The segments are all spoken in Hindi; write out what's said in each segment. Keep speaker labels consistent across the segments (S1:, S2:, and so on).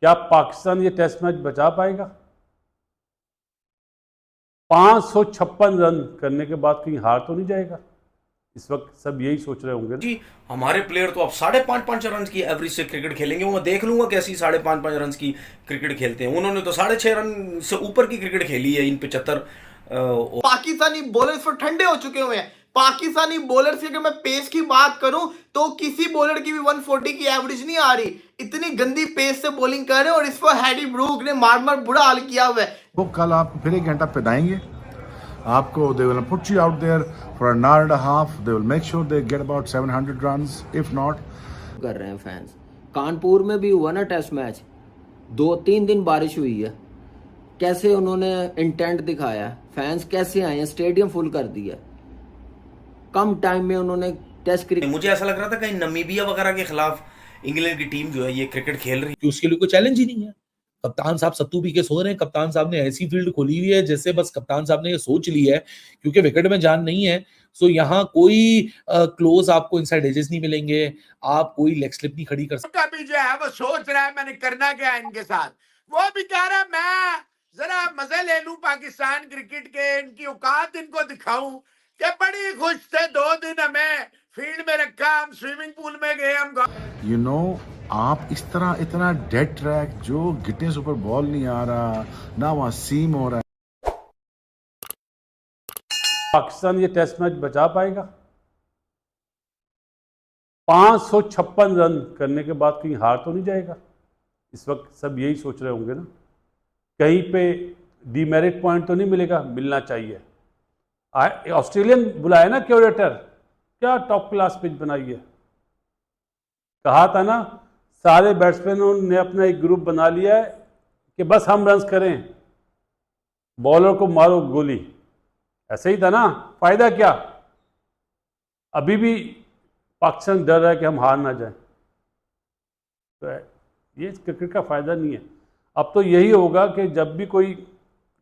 S1: क्या पाकिस्तान ये टेस्ट मैच बचा पाएगा? 556 रन करने के बाद कहीं हार तो नहीं जाएगा? इस वक्त सब यही सोच रहे होंगे ना
S2: जी। हमारे प्लेयर तो अब 5.5 रन की एवरेज से क्रिकेट खेलेंगे। वो मैं देख लूंगा कैसी 5.5 रन की क्रिकेट खेलते हैं। उन्होंने तो 6.5 रन से ऊपर की क्रिकेट खेली है इन 75।
S3: पाकिस्तानी बॉलर्स पर ठंडे हो चुके हुए हैं। पाकिस्तानी बॉलर से अगर मैं पेस की बात करूं तो किसी बॉलर की भी 140 की एवरेज नहीं आ रही। इतनी गंदी पेस से बॉलिंग कर रहे हैं और इस पर हैडी ब्रूक ने मार मार बुरा हाल किया हुआ है।
S4: वो कल आपको फिर 1 घंटा पिदाएंगे आपको। They will put you out there for an hour and a half. They will make sure they get about 700 runs if not.
S5: कर रहे हैं फैंस। कानपुर में भी हुआ ना टेस्ट मैच, 2-3 दिन बारिश हुई है। कैसे उन्होंने इंटेंट दिखाया, फैंस कैसे आए हैं, स्टेडियम फुल कर दिया। कम टाइम में उन्होंने टेस्ट क्रिकेट।
S2: मुझे ऐसा लग रहा था कहीं नमीबिया वगैरह के खिलाफ इंग्लैंड की टीम जो है ये क्रिकेट खेल रही
S6: कि उसके लिए कोई चैलेंज ही नहीं है। कप्तान साहब सत्तू पी के सो रहे हैं। कप्तान साहब ने ऐसी फील्ड खोली हुई है जैसे बस कप्तान साहब ने ये सोच ली है, क्योंकि विकेट में जान नहीं है। सो यहाँ कोई क्लोज आपको इनसाइड एजेस नहीं मिलेंगे, आप कोई लेग स्लिप नहीं खड़ी कर सकते।
S7: का भी जो है वो सोच रहा है मैंने करना क्या है इनके साथ। वो भी कह रहा है मैं जरा मजे ले लूं पाकिस्तान क्रिकेट के, इनकी औकात इनको दिखाऊं। कि बड़ी खुश थे 2 दिन हमें फील्ड में रखा, हम स्विमिंग पूल में गए, हम
S4: यू नो आप इस तरह इतना डेड ट्रैक जो गिटने से ऊपर बॉल नहीं आ रहा ना वहां सीम हो रहा है।
S1: पाकिस्तान ये टेस्ट मैच बचा पाएगा? 556 रन करने के बाद कहीं हार तो नहीं जाएगा? इस वक्त सब यही सोच रहे होंगे ना कहीं पे डीमेरिट पॉइंट तो नहीं मिलेगा? मिलना चाहिए। ऑस्ट्रेलियन बुलाया ना क्यूरेटर, क्या टॉप क्लास पिच बनाई है। कहा था ना सारे बैट्समैनों ने अपना एक ग्रुप बना लिया है कि बस हम रन्स करें, बॉलर को मारो गोली। ऐसे ही था ना, फायदा क्या? अभी भी पाकिस्तान डर रहा है कि हम हार ना जाएं। तो ये क्रिकेट का फायदा नहीं है। अब तो यही होगा कि जब भी कोई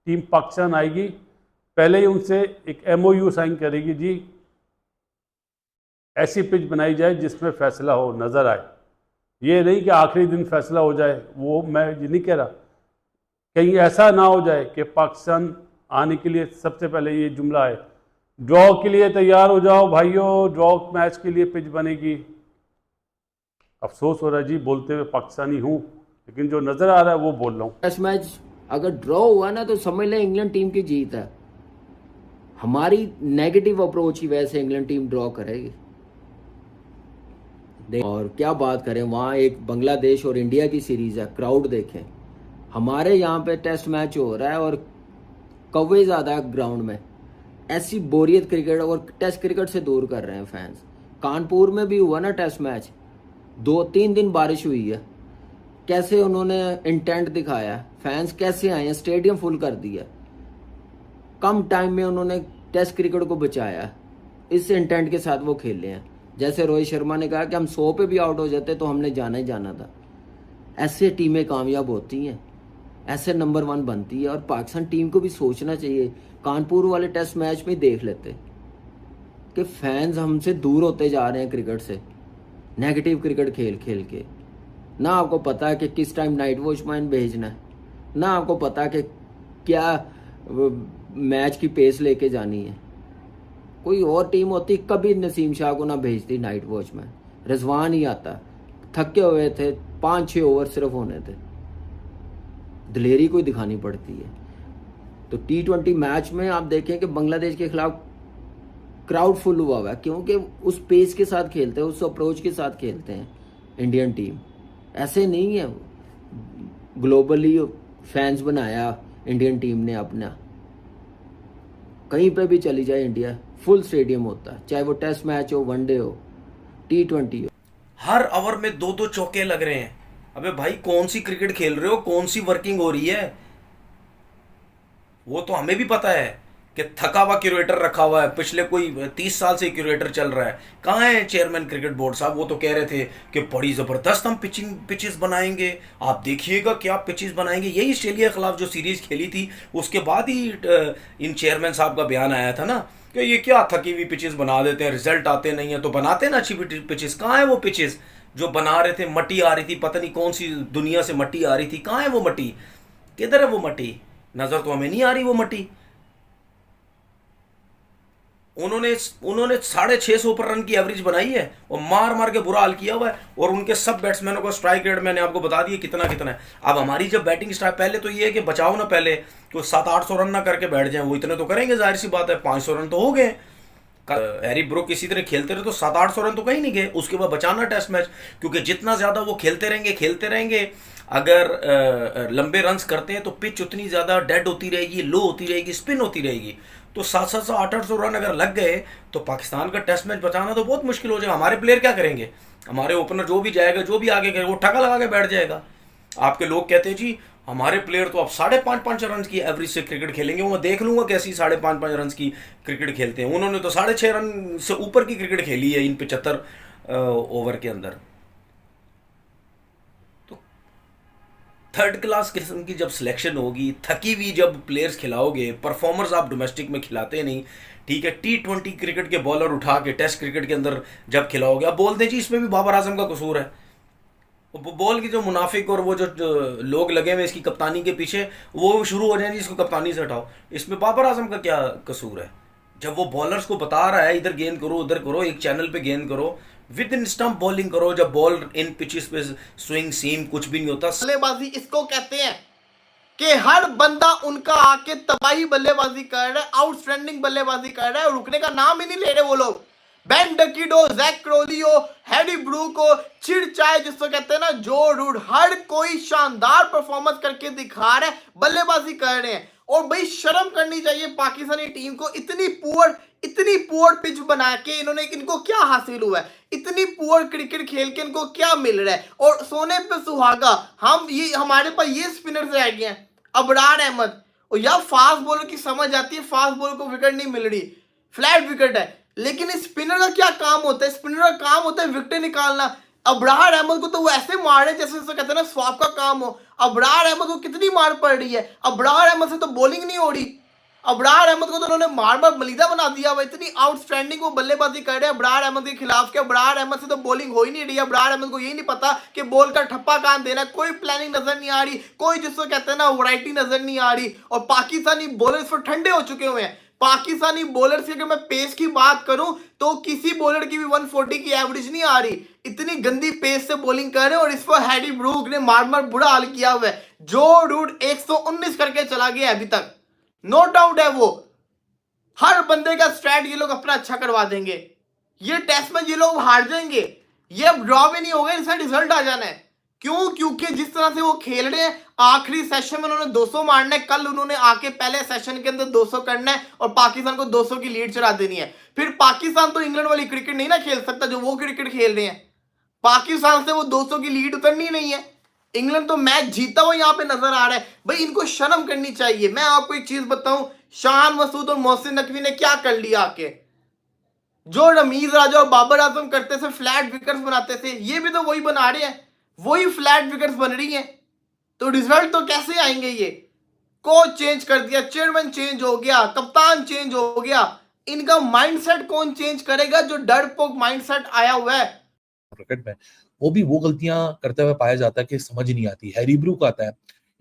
S1: टीम पाकिस्तान आएगी पहले ही उनसे एक MOU साइन करेगी, जी ऐसी पिच बनाई जाए जिसमें फैसला हो, नज़र आए। ये नहीं कि आखिरी दिन फैसला हो जाए। वो मैं ये नहीं कह रहा, कहीं ऐसा ना हो जाए कि पाकिस्तान आने के लिए सबसे पहले ये जुमला है, ड्रॉ के लिए तैयार हो जाओ भाइयों, ड्रॉ मैच के लिए पिच बनेगी। अफसोस हो रहा है जी बोलते हुए पाकिस्तानी हूँ, लेकिन जो नज़र आ रहा है वो बोल रहा हूँ।
S5: टेस्ट मैच अगर ड्रॉ हुआ ना तो समझ लें इंग्लैंड टीम की जीत है। हमारी नेगेटिव अप्रोच की वजह से इंग्लैंड टीम ड्रॉ करेगी। और क्या बात करें, वहाँ एक बांग्लादेश और इंडिया की सीरीज है, क्राउड देखें। हमारे यहाँ पे टेस्ट मैच हो रहा है और कौवे ज़्यादा ग्राउंड में। ऐसी बोरियत क्रिकेट और टेस्ट क्रिकेट से दूर कर रहे हैं फैंस। कानपुर में भी हुआ ना टेस्ट मैच, 2-3 दिन बारिश हुई है। कैसे उन्होंने इंटेंट दिखाया, फैंस कैसे आए हैं, स्टेडियम फुल कर दिया। कम टाइम में उन्होंने टेस्ट क्रिकेट को बचाया। इस इंटेंट के साथ वो खेले हैं। जैसे रोहित शर्मा ने कहा कि हम 100 पे भी आउट हो जाते तो हमने जाना ही जाना था। ऐसे टीमें कामयाब होती हैं, ऐसे नंबर 1 बनती है। और पाकिस्तान टीम को भी सोचना चाहिए, कानपुर वाले टेस्ट मैच में देख लेते कि फैंस हमसे दूर होते जा रहे हैं क्रिकेट से, नेगेटिव क्रिकेट खेल खेल के। ना आपको पता है कि किस टाइम नाइट वॉचमैन भेजना है, ना आपको पता कि क्या मैच की पेस लेके जानी है। कोई और टीम होती कभी नसीम शाह को ना भेजती नाइट वॉचमैन, रिजवान ही आता। थके हुए थे, 5-6 ओवर सिर्फ होने थे। दिलेरी कोई दिखानी पड़ती है। तो T20 मैच में आप देखें कि बांग्लादेश के खिलाफ क्राउड फुल हुआ हुआ है, क्योंकि उस पेस के साथ खेलते हैं, उस अप्रोच के साथ खेलते हैं इंडियन टीम। ऐसे नहीं है ग्लोबली फैंस बनाया इंडियन टीम ने अपना। कहीं पे भी चली जाए इंडिया फुल स्टेडियम होता है, चाहे वो टेस्ट मैच हो, वनडे हो, T20 हो।
S2: हर ओवर में 2-2 चौके लग रहे हैं। अबे भाई कौन सी क्रिकेट खेल रहे हो, कौन सी वर्किंग हो रही है? वो तो हमें भी पता है कि थका हुआ क्यूरेटर रखा हुआ है, पिछले कोई 30 साल से क्यूरेटर चल रहा है। कहाँ है चेयरमैन क्रिकेट बोर्ड साहब? वो तो कह रहे थे कि बड़ी ज़बरदस्त हम पिचेस बनाएंगे, आप देखिएगा क्या पिचेस बनाएंगे। यही ऑस्ट्रेलिया के खिलाफ जो सीरीज़ खेली थी उसके बाद ही इन चेयरमैन साहब का बयान आया था ना कि ये क्या थकी हुई पिचेस बना देते हैं, रिजल्ट आते नहीं है। तो बनाते ना अच्छी पिचेस, कहाँ है वो पिचेस? जो बना रहे थे, मट्टी आ रही थी, पता नहीं कौन सी दुनिया से मट्टी आ रही थी, कहाँ है वो मट्टी, किधर है वो मट्टी, नजर तो हमें नहीं आ रही वो मट्टी। उन्होंने 650 पर रन की एवरेज बनाई है और मार मार के बुरा हाल किया हुआ है, और उनके सब बैट्समैनों का स्ट्राइक रेट मैंने आपको बता दिया कितना कितना है। अब हमारी जब बैटिंग स्टाइल, पहले तो ये है कि बचाओ ना, पहले तो 700-800 रन ना करके बैठ जाए, वो इतने तो करेंगे, जाहिर सी बात है, 500 रन तो हो गए। हैरी ब्रूक इसी तरह खेलते रहे तो 700-800 रन तो कहीं नहीं गए, उसके बाद बचाना टेस्ट मैच, क्योंकि जितना ज्यादा वो खेलते रहेंगे, अगर लंबे रन्स करते हैं तो पिच उतनी ज्यादा डेड होती रहेगी, लो होती रहेगी, स्पिन होती रहेगी। तो 700-700 800 रन अगर लग गए तो पाकिस्तान का टेस्ट मैच बचाना तो बहुत मुश्किल हो जाएगा। हमारे प्लेयर क्या करेंगे, हमारे ओपनर जो भी जाएगा, जो भी आगे करेगा, वो ठगा लगा के बैठ जाएगा। आपके लोग कहते हैं जी हमारे प्लेयर तो अब 5.5 रन की एवरेज से क्रिकेट खेलेंगे, वो मैं देख लूंगा कैसी 5.5 रन की क्रिकेट खेलते हैं। उन्होंने तो 6.5 रन से ऊपर की क्रिकेट खेली है इन 75 ओवर के अंदर। तो थर्ड क्लास किस्म की जब सिलेक्शन होगी, थकी हुई जब प्लेयर्स खिलाओगे, परफॉर्मर्स आप डोमेस्टिक में खिलाते नहीं, ठीक है, T20 क्रिकेट के बॉलर उठा के टेस्ट क्रिकेट के अंदर जब खिलाओगे, अब बोल दें जी इसमें भी बाबर आजम का कसूर है, बॉल की जो मुनाफिक और वो जो लोग लगे हुए इसकी कप्तानी के पीछे, वो शुरू हो जाएंगे इसको कप्तानी से हटाओ, इसमें बाबर आजम का क्या कसूर है? जब वो बॉलर्स को बता रहा है इधर गेंद करो, उधर करो, एक चैनल पे गेंद करो, विद इन स्टंप बॉलिंग करो, जब बॉल इन पिचेस पे स्विंग सीम कुछ भी नहीं होता।
S3: बल्लेबाजी इसको कहते हैं कि हर बंदा उनका आके तबाही बल्लेबाजी कर रहा है, आउटस्टैंडिंग बल्लेबाजी कर रहा है, और रुकने का नाम ही नहीं ले रहे वो लोग। बेन डकिट हो, जैक क्रोली हो, हैरी ब्रूक हो, चिड़ चाय जिसको कहते हैं ना, जो रूट, हर कोई शानदार परफॉर्मेंस करके दिखा रहा है, बल्लेबाजी कर रहे हैं। और भाई शर्म करनी चाहिए पाकिस्तानी टीम को, इतनी पुअर पिच बना के इनको क्या हासिल हुआ है, इतनी पुअर क्रिकेट खेल के इनको क्या मिल रहा है। और सोने पे सुहागा हमारे पास ये स्पिनर्स रह गए हैं, अबरार अहमद, और यार फास्ट बॉलर की समझ आती है, फास्ट बॉलर को विकेट नहीं मिल रही, फ्लैट विकेट है, लेकिन स्पिनर का क्या काम होता है? स्पिनर का काम होता है विकेट निकालना। अबरार अहमद को तो वो ऐसे मार रहे जैसे कहते हैं ना स्वाप का काम हो। अबरार अहमद को कितनी मार पड़ रही है, अबरार अहमद से तो बॉलिंग नहीं हो रही, अबरार अहमद को तो उन्होंने मार मलीदा बना दिया। इतनी आउटस्टैंडिंग वो बल्लेबाजी कर रहे हैं अबरार अहमद के खिलाफ, के अबरार अहमद से तो बॉलिंग हो ही नहीं रही। अबरार अहमद को यही नहीं पता कि बॉल का ठप्पा कहां देना, कोई प्लानिंग नजर नहीं आ रही, कोई जिसको कहते हैं ना वैरायटी नजर नहीं आ रही। और पाकिस्तानी बॉलर्स पर ठंडे हो चुके हुए हैं। पाकिस्तानी बॉलर की अगर मैं पेस की बात करूं तो किसी बॉलर की भी 140 की एवरेज नहीं आ रही, इतनी गंदी पेस से बॉलिंग कर रहे हैं। और इस पर हैरी ब्रूक ने मार बुरा हाल किया हुआ है। जो रूट 119 करके चला गया अभी तक, नो डाउट है वो हर बंदे का स्ट्रैट ये लोग अपना अच्छा करवा देंगे। ये टेस्ट में ये लोग हार जाएंगे, ये अब ड्रॉ भी नहीं होगा, इसका रिजल्ट आ जाना है। क्यों? क्योंकि जिस तरह से वो खेल रहे हैं, आखिरी सेशन में उन्होंने 200 मारना है, कल उन्होंने आके पहले सेशन के अंदर 200 करना है और पाकिस्तान को 200 की लीड चढ़ा देनी है। फिर पाकिस्तान तो इंग्लैंड वाली क्रिकेट नहीं ना खेल सकता जो वो क्रिकेट खेल रहे हैं। पाकिस्तान से वो 200 की लीड उतरनी नहीं है। इंग्लैंड तो मैच जीता हुआ यहां पे नजर आ रहा है। भाई इनको शर्म करनी चाहिए। मैं आपको एक चीज बताऊं, शान मसूद और मोहसिन नकवी ने क्या कर लिया आके, जो रमीज राजा और बाबर आजम करते थे, फ्लैट विकेट्स बनाते थे, ये भी तो वही बना रहे हैं, वही फ्लैट विकेट्स बन रही हैं। तो रिजल्ट तो कैसे आएंगे? ये कोच चेंज कर दिया, चेयरमैन चेंज हो गया, कप्तान चेंज हो गया, इनका माइंडसेट कौन चेंज करेगा जो डरपोक माइंडसेट आया हुआ है
S6: क्रिकेट में? वो भी वो गलतियां करते हुए पाया जाता है कि समझ नहीं आती। हैरी ब्रूक आता है,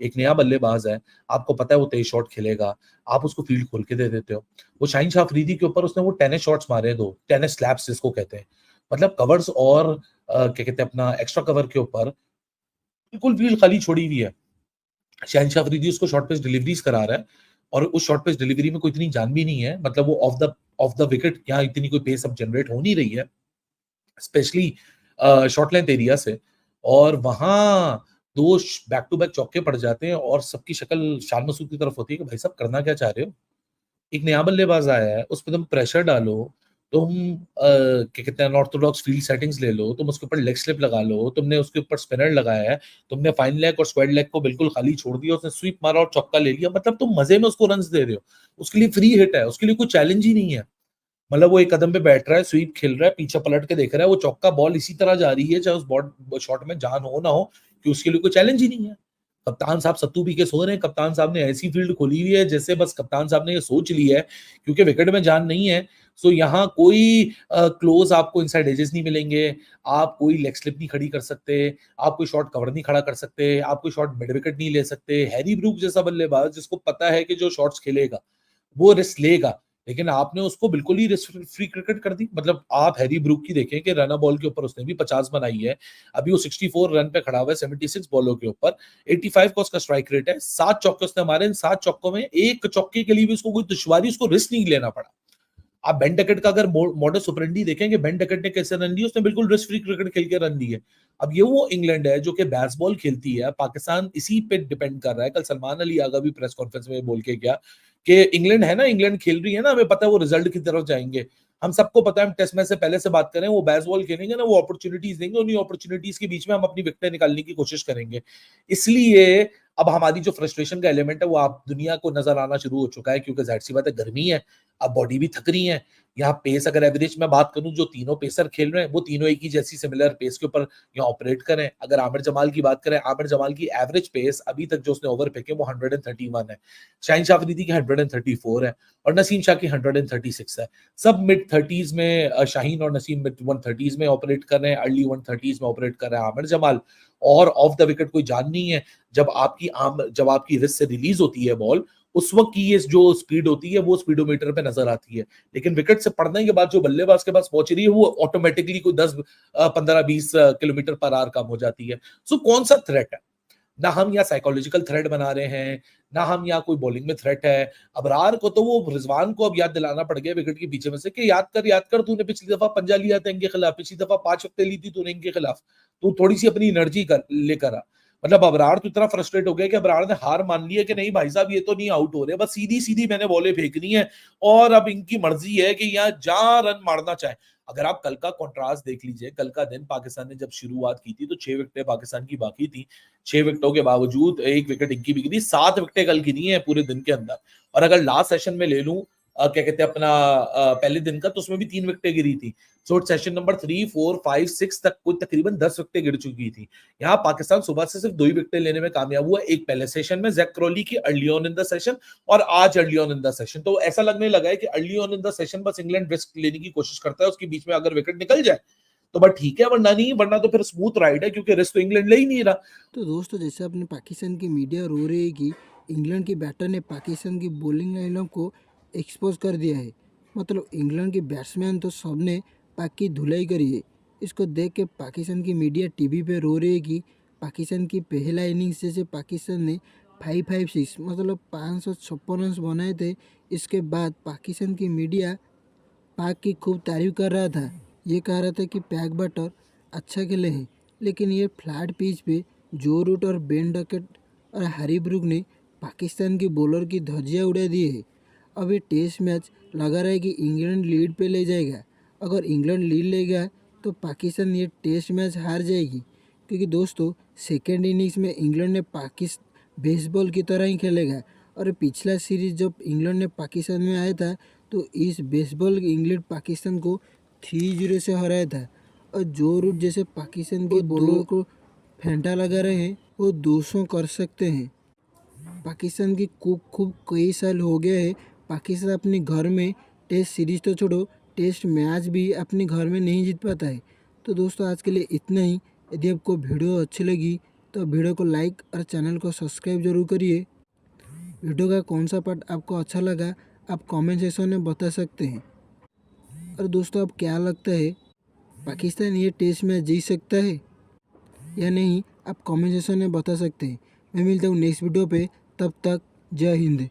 S6: एक नया बल्लेबाज है, आपको पता है वो तेज शॉट खेलेगा, आप उसको फील्ड खोल के दे देते हो। वो शाहीन शाह अफरीदी के ऊपर उसने वो टेनिस शॉट्स मारे, 2 टेनिस स्लैप्स जिसको कहते हैं, मतलब कवर्स और क्या कहते हैं अपना एक्स्ट्रा कवर के ऊपर बिल्कुल फील्ड खाली छोड़ी हुई है। शाहीन शाह अफरीदी उसको शॉर्ट पिच डिलीवरीज करा रहा है और उस शॉर्ट पिच डिलीवरी में कोई इतनी जान भी नहीं है, मतलब वो ऑफ द विकेट यहाँ इतनी कोई पेस अब जनरेट हो नहीं रही है, स्पेशली शॉर्ट लेंथ एरिया से, और वहां 2 बैक टू बैक चौके पड़ जाते हैं और सबकी शक्ल शान मसूद की तरफ होती है कि भाई साहब करना क्या चाह रहे हो? एक नया बल्लेबाज आया है, उस पर तुम प्रेशर डालो, तुम क्या कहते हैं अनऑर्थोडॉक्स फील्ड सेटिंग्स ले लो, तुम उसके ऊपर लेग स्लिप लगा लो, तुमने उसके ऊपर स्पिनर लगाया है, तुमने फाइन लेग और स्क्वाड लेग को बिल्कुल खाली छोड़ दिया, उसने स्वीप मारा और चौका ले लिया, मतलब तुम मजे में उसको रन्स दे रहे हो, उसके लिए फ्री हिट है, उसके लिए कोई चैलेंज ही नहीं है। मतलब वो एक कदम पे बैठ रहा है, स्वीप खेल रहा है, पीछे पलट के देख रहा है, वो चौका बॉल इसी तरह जा रही है चाहे उस शॉट में जान हो ना हो, कि उसके लिए कोई चैलेंज ही नहीं है। कप्तान साहब सत्तू पी के सो रहे हैं, कप्तान साहब ने ऐसी फील्ड खोली हुई है जैसे बस कप्तान साहब ने ये सोच लिया है क्योंकि विकेट में जान नहीं है, सो यहाँ कोई क्लोज आपको इनसाइड एजेस नहीं मिलेंगे, आप कोई लेग स्लिप नहीं खड़ी कर सकते, आप कोई शॉट कवर नहीं खड़ा कर सकते, आप कोई शॉट मिड विकेट नहीं ले सकते। हैरी ब्रूक जैसा बल्लेबाज जिसको पता है कि जो शॉट्स खेलेगा वो रिस्क लेगा, लेकिन आपने उसको बिल्कुल ही रिस्क फ्री क्रिकेट कर दी। मतलब आप हैरी ब्रूक की देखें कि रन बॉल के ऊपर उसने भी 50 बनाई है, अभी वो 64 रन पे खड़ा हुआ है 76 बॉलों के ऊपर, 85 का उसका स्ट्राइक रेट है, 7 चौके उसने मारे। इन 7 चौकों में एक चौके के लिए भी उसको कोई दुश्वारी, उसको रिस्क नहीं लेना पड़ा। आप बेन डकेट का अगर मॉडस ऑपरेंडी देखेंगे, बेन डकेट ने कैसे रन दिए, उसने बिल्कुल रिस्क फ्री क्रिकेट खेल के रन दिए। अब ये वो इंग्लैंड है जो कि बेसबॉल खेलती है, पाकिस्तान इसी पे डिपेंड कर रहा है। कल सलमान अली आगा भी प्रेस कॉन्फ्रेंस में बोल के गया कि इंग्लैंड है ना, इंग्लैंड खेल रही है ना, हमें पता है वो रिजल्ट की तरफ जाएंगे, हम सबको पता है, हम टेस्ट मैच से पहले से बात करें, वो बेसबॉल खेलेंगे ना, वो अपॉर्चुनिटीज देंगे, उन्हीं अपॉर्चुनिटीज के बीच में हम अपनी विकेटें निकालने की कोशिश करेंगे। इसलिए अब हमारी जो फ्रस्ट्रेशन का एलिमेंट है वो आप दुनिया को नजर आना शुरू हो चुका है, क्योंकि जाहिर सी बात है गर्मी है, अब बॉडी भी थक रही है। यहाँ पेस अगर एवरेज में बात करूं, जो तीनों पेसर खेल रहे हैं वो तीनों एक ही जैसी सिमिलर पेस के ऊपर यहाँ ऑपरेट करें। अगर आमिर जमाल की बात करें, आमिर जमाल की एवरेज पेस अभी तक जो उसने ओवर फेंके वो 131 है, शाहीन शाह अफरीदी की 134 है और नसीम शाह की 136 है। सब मिड 30s में शाहीन और नसीम मिड 130s में ऑपरेट कर रहे हैं, अर्ली 130s में ऑपरेट कर रहे हैं आमिर जमाल। और ऑफ द विकेट कोई जान नहीं है, जब आपकी रिस्ट से रिलीज होती है बॉल, उस वक्त की ये जो स्पीड होती है वो स्पीडोमीटर पे नजर आती है, लेकिन विकेट से पड़ने के बाद जो बल्लेबाज के पास पहुंच रही है वो ऑटोमेटिकली कोई 10 15 20 किलोमीटर पर आवर कम हो जाती है। सो कौन सा थ्रेट है? ना हम यहाँ साइकोलॉजिकल थ्रेट बना रहे हैं, ना हम यहाँ कोई बॉलिंग में थ्रेट है। अबरार को तो वो रिजवान को अब याद दिलाना पड़ गया विकेट के पीछे में से कि याद कर तूने पिछली दफा पंजा लिया था इनके खिलाफ, पिछली दफा 5 विकेट ली थी तूने इनके खिलाफ, तू थोड़ी सी अपनी एनर्जी लेकर आ। मतलब अबरार तो इतना फ्रस्ट्रेट हो गया कि अबरार ने हार मान लिया कि नहीं भाई साहब ये तो नहीं आउट हो रहे, बस सीधी सीधी मैंने बॉलें फेंकनी है और अब इनकी मर्जी है कि यहाँ जहां रन मारना चाहे। अगर आप कल का कॉन्ट्रास्ट देख लीजिए, कल का दिन पाकिस्तान ने जब शुरुआत की थी तो 6 विकेटें पाकिस्तान की बाकी थी, 6 विकेटों के बावजूद 1 विकेट इनकी भी गिरी, 7 विकेटें कल गिरी हैं पूरे दिन के अंदर। और अगर लास्ट सेशन में ले लूं क्या कहते हैं अपना पहले दिन का, तो उसमें भी 3 विकेटें गिरी थी। सो सेशन नंबर 3, 4, 5, 6 तक कुल तकरीबन 10 विकेटें गिर चुकी थी। यहाँ पाकिस्तान सुबह से सिर्फ 2 ही विकेटें लेने में कामयाब हुआ, एक पहले सेशन में जैक क्रॉली की early on in the session और आज early on in the session. तो ऐसा लगने लगा है कि early on in the session बस इंग्लैंड रिस्क लेने की कोशिश करता है, उसके बीच में अगर विकेट निकल जाए तो बट ठीक है, वरना नहीं, वरना तो फिर स्मूथ राइड है, क्योंकि रिस्क तो इंग्लैंड ले ही नहीं रहा।
S8: तो दोस्तों जैसे अपने पाकिस्तान की मीडिया रो रही है कि इंग्लैंड की बैटर ने पाकिस्तान की बॉलिंग लाइनअप को एक्सपोज कर दिया है, मतलब इंग्लैंड की बैट्समैन तो सबने पाक की धुलाई करी है। इसको देख के पाकिस्तान की मीडिया टीवी पे रो रही है कि पाकिस्तान की पहला इनिंग्स जैसे पाकिस्तान ने 556 मतलब 556 रन बनाए थे, इसके बाद पाकिस्तान की मीडिया पाक की खूब तारीफ कर रहा था, ये कह रहा था कि पैक बटर अच्छा खेले हैं, लेकिन ये फ्लैट पिच पे जो रूट और बेन डकेट और हैरी ब्रूक ने पाकिस्तान की बॉलर की धज्जियाँ उड़ा दी है। अब ये टेस्ट मैच लगा रहा है कि इंग्लैंड लीड पे ले जाएगा, अगर इंग्लैंड लीड लेगा तो पाकिस्तान ये टेस्ट मैच हार जाएगी, क्योंकि दोस्तों सेकेंड इनिंग्स में इंग्लैंड ने बेसबॉल की तरह ही खेलेगा। और पिछला सीरीज जब इंग्लैंड ने पाकिस्तान में आया था तो इस बेसबॉल इंग्लैंड पाकिस्तान को 3-0 से हराया था, और जो रूट जैसे पाकिस्तान के बॉलर को फेंटा लगा रहे हैं वो 200 कर सकते हैं। पाकिस्तान की खूब कई साल हो गया है पाकिस्तान अपने घर में टेस्ट सीरीज तो छोड़ो, टेस्ट मैच भी अपने घर में नहीं जीत पाता है। तो दोस्तों आज के लिए इतना ही। यदि आपको वीडियो अच्छी लगी तो वीडियो को लाइक और चैनल को सब्सक्राइब जरूर करिए। वीडियो का कौन सा पार्ट आपको अच्छा लगा आप कमेंट सेक्शन में बता सकते हैं। और दोस्तों आप क्या लगता है पाकिस्तान ये टेस्ट मैच जीत सकता है या नहीं, आप कमेंट सेक्शन में बता सकते हैं। मैं मिलता हूँ नेक्स्ट वीडियो पे, तब तक जय हिंद।